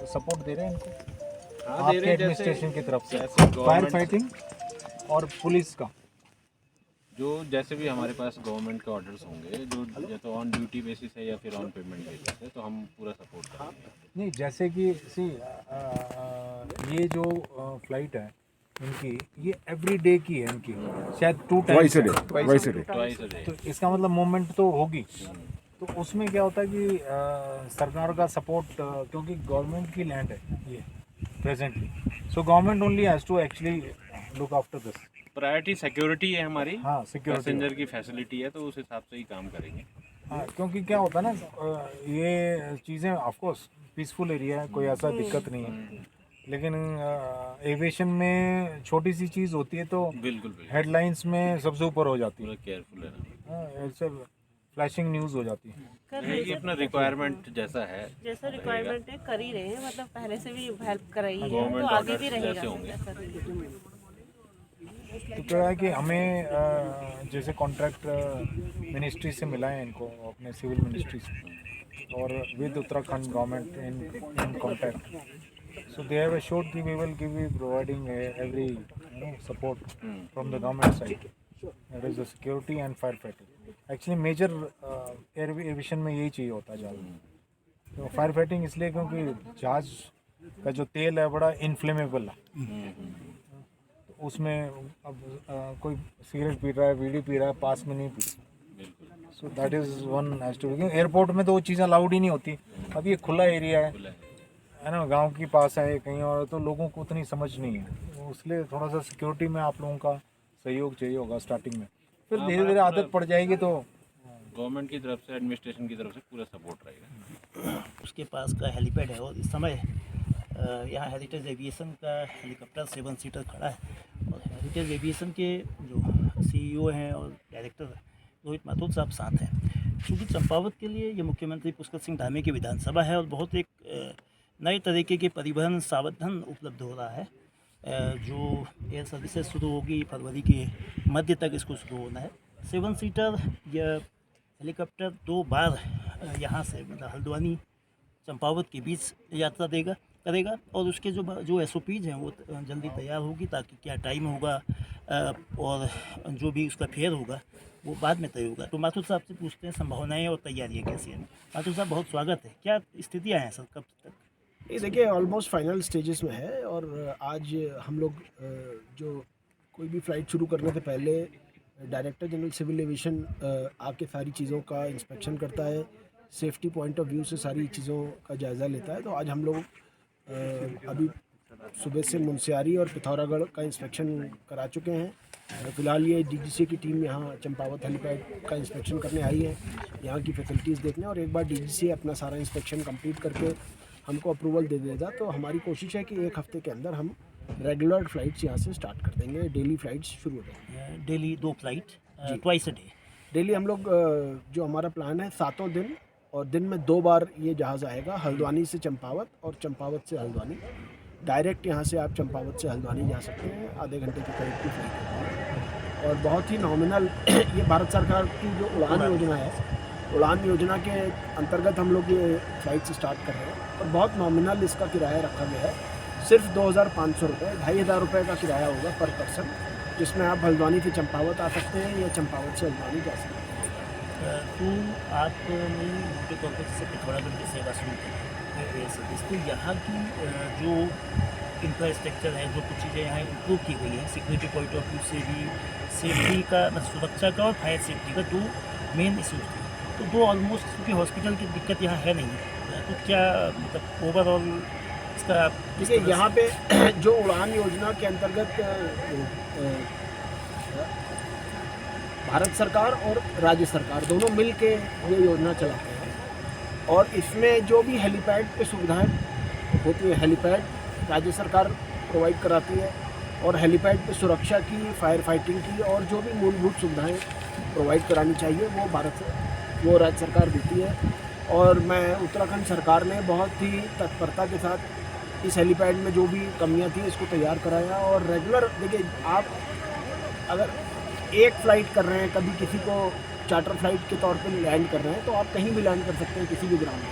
Support दे रहे हैं इनको हाँ, दे आपके रहे हैं, एडमिनिस्ट्रेशन की तरफ से जैसे फायर गवर्नमेंट फाइटिंग और पुलिस का? जो जैसे भी हमारे पास गवर्नमेंट के ऑर्डर्स होंगे, जो या तो ऑन ड्यूटी बेसिस है या फिर ऑन पेमेंट बेसिस है, तो हम पूरा सपोर्ट करेंगे। नहीं, जैसे कि ये जो फ्लाइट है इनकी, ये एवरी डे की है इनकी, शायद 2 टाइम्स ट्वाइस अ डे। तो इसका मतलब मूवमेंट तो होगी। तो उसमें क्या होता है कि सरकार का सपोर्ट, क्योंकि गवर्नमेंट की लैंड है ये presently, so government only has to actually look after this. Priority security है हमारी, हाँ, सिक्योरिटी। पैसेंजर की फैसिलिटी है, तो उस हिसाब से ही काम करेंगे। हाँ, क्योंकि क्या होता है ना, ये चीज़ें ऑफकोर्स पीसफुल एरिया है, कोई ऐसा दिक्कत नहीं है, लेकिन एविएशन में छोटी सी चीज़ होती है तो बिल्कुल बिल्कुल, हेडलाइंस में सबसे ऊपर हो जाती पूरा है। केयरफुल है। हाँ, ऐसे फ्लैशिंग न्यूज़ हो जाती है। ये अपना रिक्वायरमेंट जैसा है, जैसा रिक्वायरमेंट है कर ही रहे हैं, मतलब पहले से भी हेल्प कराई है, तो गवर्नमेंट आगे भी ऑर्डर्स रहेगा जैसे होंगे। ऐसा रहेगा। तो क्या है कि हमें जैसे कॉन्ट्रैक्ट मिनिस्ट्री से मिला है इनको, अपने सिविल मिनिस्ट्री से, और with Uttarakhand government in contact, so they have assured कि we will give you providing every support from the government side, that is the security and fire fighting. Actually major aviation में यही चाहिए होता है ज़्यादा। तो फायर फाइटिंग इसलिए क्योंकि जहाज का जो तेल है बड़ा इनफ्लेमेबल है, तो उसमें अब कोई सिगरेट पी रहा है, बीड़ी पी रहा है, पास में नहीं पी, so that is one has to. Airport में तो वो चीज़ें अलाउड ही नहीं होती। अब ये खुला एरिया है ना, गांव के पास है कहीं और, तो लोगों को उतनी समझ नहीं है, तो इसलिए थोड़ा सा सिक्योरिटी में आप लोगों का सहयोग चाहिए होगा स्टार्टिंग में, फिर धीरे धीरे आदत पड़ जाएगी तो। गवर्नमेंट की तरफ से, एडमिनिस्ट्रेशन की तरफ से पूरा सपोर्ट रहेगा। उसके पास का हेलीपैड है, और इस समय यहाँ हेरिटेज एविएशन का हेलीकॉप्टर 7 सीटर खड़ा है, और हेरिटेज एविएशन के जो सीईओ हैं और डायरेक्टर रोहित माथुर साहब साथ हैं। क्योंकि चंपावत के लिए ये मुख्यमंत्री पुष्कर सिंह धामी की विधानसभा है, और बहुत एक नए तरीके के परिवहन साधन उपलब्ध हो रहा है। जो एयर सर्विसेज शुरू होगी फरवरी के मध्य तक, इसको शुरू होना है। 7 सीटर यह हेलीकॉप्टर 2 बार यहाँ से मतलब हल्द्वानी चंपावत के बीच यात्रा करेगा, और उसके जो SOPs हैं वो जल्दी तैयार होगी, ताकि क्या टाइम होगा और जो भी उसका फेयर होगा वो बाद में तय होगा। तो माथुर साहब से पूछते हैं संभावनाएं और तैयारियां कैसी हैं। माथुर साहब, बहुत स्वागत है। क्या स्थितियाँ हैं सर, कब तक? ये देखिए, ऑलमोस्ट फाइनल स्टेजेस में है, और आज हम लोग जो कोई भी फ़्लाइट शुरू करने से पहले डायरेक्टर जनरल सिविल एविएशन आके सारी चीज़ों का इंस्पेक्शन करता है, सेफ्टी पॉइंट ऑफ व्यू से सारी चीज़ों का जायज़ा लेता है। तो आज हम लोग अभी सुबह से मुनस्यारी और पिथौरागढ़ का इंस्पेक्शन करा चुके हैं। फ़िलहाल ये DGCA की टीम यहाँ चंपावत हेलीपैड का इंस्पेक्शन करने आई है, यहाँ की फैसिलिटीज़ देखने, और एक बार DGCA अपना सारा इंस्पेक्शन कंप्लीट करके हमको अप्रूवल दे देगा, तो हमारी कोशिश है कि 1 हफ्ते के अंदर हम रेगुलर फ़्लाइट्स यहाँ से स्टार्ट कर देंगे। डेली फ़्लाइट्स शुरू हो जाएंगी। Daily 2 flight, twice a day. Daily हम लोग जो हमारा प्लान है 7 दिन, और दिन में 2 बार ये जहाज़ आएगा, हल्द्वानी से चंपावत और चंपावत से हल्द्वानी। डायरेक्ट यहाँ से आप चंपावत से हल्द्वानी जा सकते हैं, आधे घंटे के करीब की फ्लाइट है, और बहुत ही नॉमिनल ये भारत सरकार की जो उड़ान योजना है, उड़ान योजना के अंतर्गत हम लोग ये फ़्लाइट स्टार्ट कर रहे हैं, और बहुत नॉमिनल इसका किराया रखा गया है। सिर्फ 2,500 रुपये, 2,500 रुपये का किराया होगा पर पर्सन, जिसमें आप हल्द्वानी से चंपावत आ सकते हैं या चंपावत से हल्द्वानी जा सकते हैं। तो आपने मोटे तौर पर जैसे पिथौरागढ़ की सेवा शुरू की एयर सर्विस, तो यहाँ की जो इंफ्रास्ट्रक्चर है, जो कुछ चीज़ें यहाँ इम्प्रूव की गई है सिक्योरिटी पॉइंट ऑफ व्यू से भी, सेफ्टी का, सुरक्षा का और फायर सेफ्टी का 2 मेन इशूज़ थे। तो 2 ऑलमोस्ट, क्योंकि हॉस्पिटल की दिक्कत यहाँ है नहीं, तो क्या मतलब ओवरऑल इसका? देखिए, यहाँ पे जो उड़ान योजना के अंतर्गत भारत सरकार और राज्य सरकार दोनों मिल के ये योजना चलाते हैं, और इसमें जो भी हेलीपैड पे सुविधाएं होती है, हेलीपैड राज्य सरकार प्रोवाइड कराती है, और हेलीपैड पे सुरक्षा की, फायर फाइटिंग की, और जो भी मूलभूत सुविधाएं प्रोवाइड करानी चाहिए वो राज्य सरकार देती है। और मैं उत्तराखंड सरकार ने बहुत ही तत्परता के साथ इस हेलीपैड में जो भी कमियां थी इसको तैयार कराया, और रेगुलर, देखिए, आप अगर एक फ़्लाइट कर रहे हैं, कभी किसी को चार्टर फ्लाइट के तौर पे लैंड कर रहे हैं, तो आप कहीं भी लैंड कर सकते हैं, किसी भी ग्राउंड में।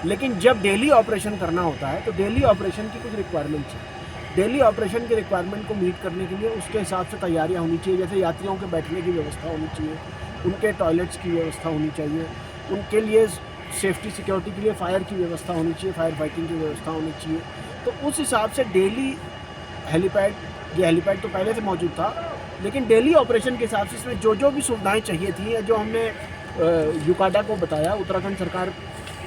लेकिन जब डेली ऑपरेशन करना होता है तो डेली ऑपरेशन की कुछ रिक्वायरमेंट्स हैं। डेली ऑपरेशन के रिक्वायरमेंट को मीट करने के लिए उसके हिसाब से तैयारियां होनी चाहिए। जैसे यात्रियों के बैठने की व्यवस्था होनी चाहिए, उनके टॉयलेट्स की व्यवस्था होनी चाहिए, उनके लिए सेफ्टी सिक्योरिटी के लिए फायर की व्यवस्था होनी चाहिए, फायर फाइटिंग की व्यवस्था होनी चाहिए। तो उस हिसाब से डेली हेलीपैड तो पहले से मौजूद था, लेकिन डेली ऑपरेशन के हिसाब से इसमें जो भी सुविधाएं चाहिए थी, जो हमने यूकाडा को बताया, उत्तराखंड सरकार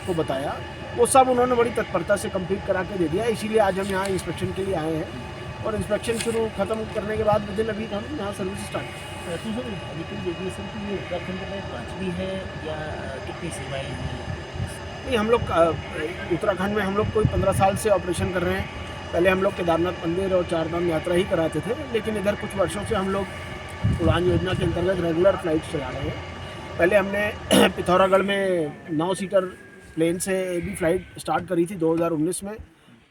को बताया, वो सब उन्होंने बड़ी तत्परता से कंप्लीट करा के दे दिया। इसीलिए आज हम यहाँ इंस्पेक्शन के लिए आए हैं और इंस्पेक्शन ख़त्म करने के बाद विदिन अ वीक हम यहाँ सर्विस स्टार्ट। तो सर हेलीपैड एविएशन की ये उत्तराखंड में पाँचवीं है या कितनी सेवाएं हैं? नहीं, हम लोग उत्तराखंड में हम लोग कोई 15 साल से ऑपरेशन कर रहे हैं। पहले हम लोग केदारनाथ मंदिर और चारधाम यात्रा ही कराते थे, लेकिन इधर कुछ वर्षों से हम लोग उड़ान योजना के अंतर्गत रेगुलर फ्लाइट चला रहे हैं। पहले हमने पिथौरागढ़ में 9 सीटर प्लेन से भी फ़्लाइट स्टार्ट करी थी 2019 में।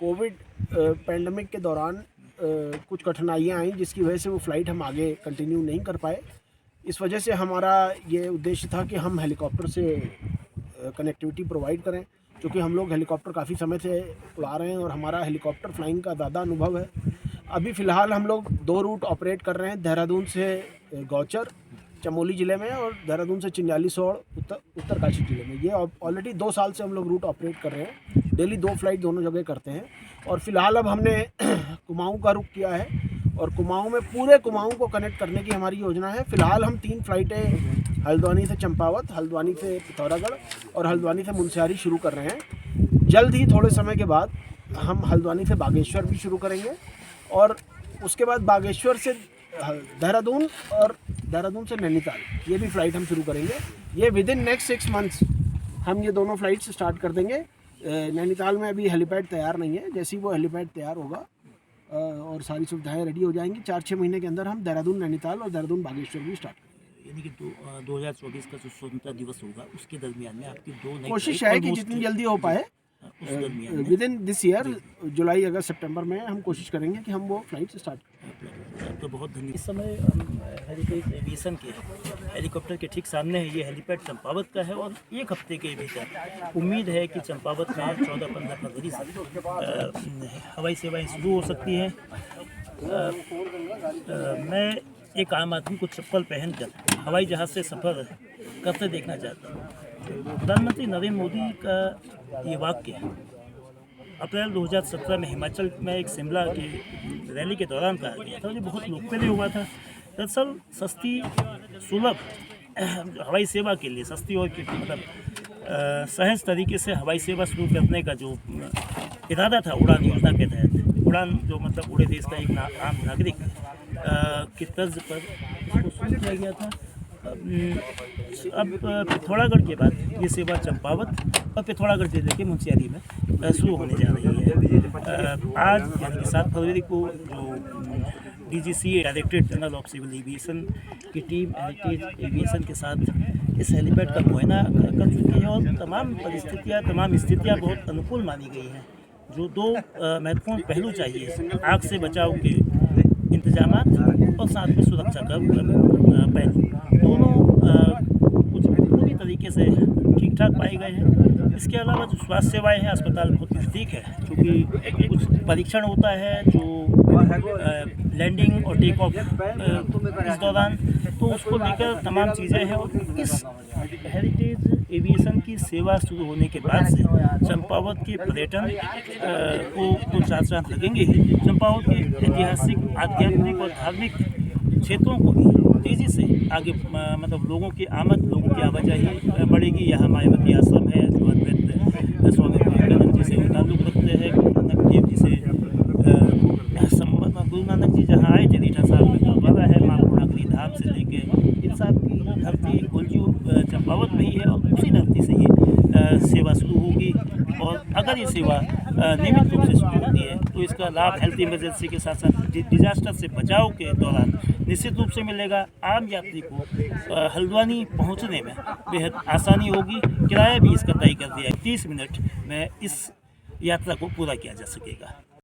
कोविड पैंडमिक के दौरान कुछ कठिनाइयाँ आई, जिसकी वजह से वो फ़्लाइट हम आगे कंटिन्यू नहीं कर पाए। इस वजह से हमारा ये उद्देश्य था कि हम हेलीकॉप्टर से कनेक्टिविटी प्रोवाइड करें, क्योंकि हम लोग हेलीकॉप्टर काफ़ी समय से उड़ा रहे हैं और हमारा हेलीकॉप्टर फ्लाइंग का ज़्यादा अनुभव है। अभी फ़िलहाल हम लोग 2 रूट ऑपरेट कर रहे हैं, देहरादून से गौचर चमोली ज़िले में और देहरादून से चिन्यालीसौड़ उत्तरकाशी ज़िले में। ये ऑलरेडी 2 साल से हम लोग रूट ऑपरेट कर रहे हैं। डेली 2 फ्लाइट दोनों जगह करते हैं। और फिलहाल अब हमने कुमाऊं का रुख किया है और कुमाऊं में पूरे कुमाऊं को कनेक्ट करने की हमारी योजना है। फिलहाल हम 3 फ्लाइटें हल्द्वानी से चंपावत, हल्द्वानी से पिथौरागढ़ और हल्द्वानी से मुनस्यारी शुरू कर रहे हैं। जल्द ही थोड़े समय के बाद हम हल्द्वानी से बागेश्वर भी शुरू करेंगे और उसके बाद बागेश्वर से देहरादून और देहरादून से नैनीताल, ये भी फ़्लाइट हम शुरू करेंगे। ये विदिन नेक्स्ट 6 मंथ्स हम ये दोनों फ़्लाइट्स स्टार्ट कर देंगे। नैनीताल में अभी हेलीपैड तैयार नहीं है, जैसे ही वो हेलीपैड तैयार होगा और सारी सुविधाएं रेडी हो जाएंगी, 4-6 महीने के अंदर हम देहरादून नैनीताल और देहरादून बागेश्वर भी स्टार्ट करेंगे। यानी कि 2024 का जो स्वतंत्रता दिवस होगा उसके दरमियान में आपकी 2 नई कोशिश है कि जितनी जल्दी हो पाए उस दरमियान में विद इन दिस ईयर, जुलाई अगस्त सितंबर में हम कोशिश करेंगे कि हम वो फ्लाइट स्टार्ट करें। आपका बहुत धन्यवाद। इस समय हम हेलीपैड एविएशन के हेलीकॉप्टर के ठीक सामने है। ये हेलीपैड चंपावत का है और 1 हफ्ते के भीतर उम्मीद है कि चंपावत में 14-15 फरवरी से हवाई सेवाएं शुरू हो सकती हैं। मैं एक आम आदमी को चप्पल पहनकर हवाई जहाज़ से सफ़र करते देखना चाहता हूँ। प्रधानमंत्री नरेंद्र मोदी का ये वाक्य अप्रैल 2017 में हिमाचल में एक शिमला की रैली के दौरान कहा गया था, जो बहुत लोकप्रिय हुआ था। दरअसल सस्ती सुलभ हवाई सेवा के लिए सस्ती और मतलब सहज तरीके से हवाई सेवा शुरू करने का जो इरादा था उड़ान योजना के तहत, उड़ान जो मतलब पूरे देश का एक आम नागरिक की तर्ज पर इसको शुरू किया गया था। अब पिथौरागढ़ के बाद ये सेवा चंपावत और पिथौरागढ़ जिले के मुनस्यारी में शुरू होने जा रही है। आज यानी कि 7 फरवरी को जो DGCA Directorate General of Civil Aviation की टीम हेरिटेज एविएशन के साथ इस हेलीपैड का मुआयना कर चुकी है और तमाम परिस्थितियाँ, तमाम स्थितियाँ बहुत अनुकूल मानी गई हैं। जो 2 महत्वपूर्ण पहलू चाहिए, आग से बचाव के इंतजामात और साथ में सुरक्षा का पहलू, दोनों कुछ पूरी तरीके से ठीक ठाक पाए गए हैं। इसके अलावा जो स्वास्थ्य सेवाएं हैं, अस्पताल बहुत नज़दीक है, क्योंकि कुछ परीक्षण होता है जो लैंडिंग और टेक ऑफ इस दौरान, तो उसको लेकर तमाम चीज़ें हैं। और इस हेरिटेज एविएशन की सेवा शुरू होने के बाद से चंपावत के पर्यटन को तो 4 चांद लगेंगे ही, चंपावत के ऐतिहासिक, आध्यात्मिक और धार्मिक क्षेत्रों को भी तेज़ी से आगे मतलब लोगों की आमद, लोगों की आवाजाही बढ़ेगी। यहाँ मायावती आश्रम है जो अद्वैत स्वामी विवेकानंद जी से ताल्लुक़ रखते हैं, गुरु नानक देव जी से गुरु नानक जी जहाँ आए थे रीठा साहब में गुरुद्वारा है, माँ पूर्णागिरी धाम से लेके इन सब की धरती गोलजू चंपावत में ही है और उसी धरती से ये सेवा शुरू होगी। और अगर ये सेवा नियमित रूप से शुरू होती है तो इसका लाभ हेल्थ इमरजेंसी के साथ साथ डिजास्टर से बचाव के दौरान निश्चित रूप से मिलेगा। आम यात्री को हल्द्वानी पहुंचने में बेहद आसानी होगी। किराया भी इसका तय कर दिया है, 30 मिनट में इस यात्रा को पूरा किया जा सकेगा।